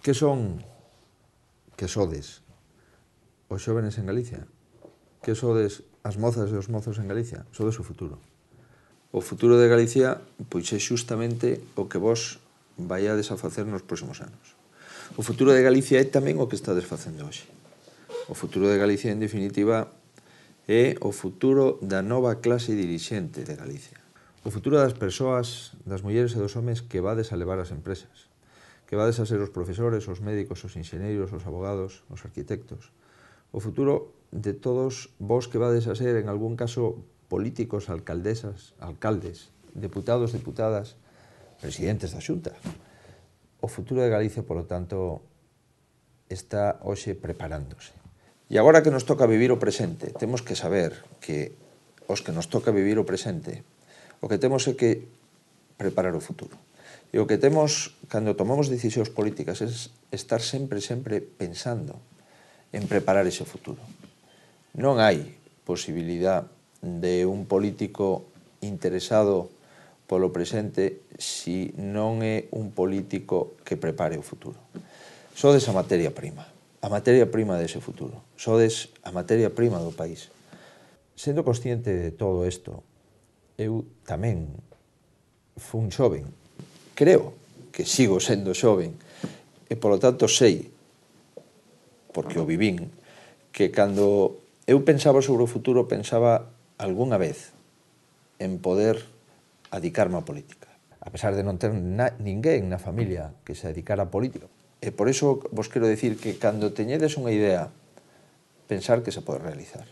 Que sodes os xóvenes en Galicia? Que sodes as mozas e os mozos en Galicia? Sodes o futuro. O futuro de Galicia, pois, é xustamente o que vos vaiades a facer nos próximos anos. O futuro de Galicia é tamén o que estades facendo hoxe. O futuro de Galicia, en definitiva, é o futuro da nova clase dirixente de Galicia. O futuro das persoas, das mulleres e dos homes que vades a levar as empresas, que vades a ser os profesores, os médicos, os enxeneiros, os abogados, os arquitectos. O futuro de todos vos que vades a ser, en algún caso, políticos, alcaldesas, alcaldes, deputados, deputadas, presidentes da Xunta. O futuro de Galicia, polo tanto, está hoxe preparándose. E agora que nos toca vivir o presente, temos que saber que os que nos toca vivir o presente, o que temos é que preparar o futuro. E o que temos, cando tomamos decisións políticas, é estar sempre pensando en preparar ese futuro. Non hai posibilidad de un político interesado polo presente si non é un político que prepare o futuro. Sodes a materia prima dese futuro. Sodes a materia prima do país. Sendo consciente de todo isto, eu tamén fun xoven. Creo que sigo sendo xoven e, polo tanto, sei, porque o vivín, que cando eu pensaba sobre o futuro, pensaba algunha vez en poder adicarme á política. A pesar de non ter ninguén na familia que se dedicara á política. E por iso vos quero decir que cando teñedes unha idea, pensar que se pode realizar.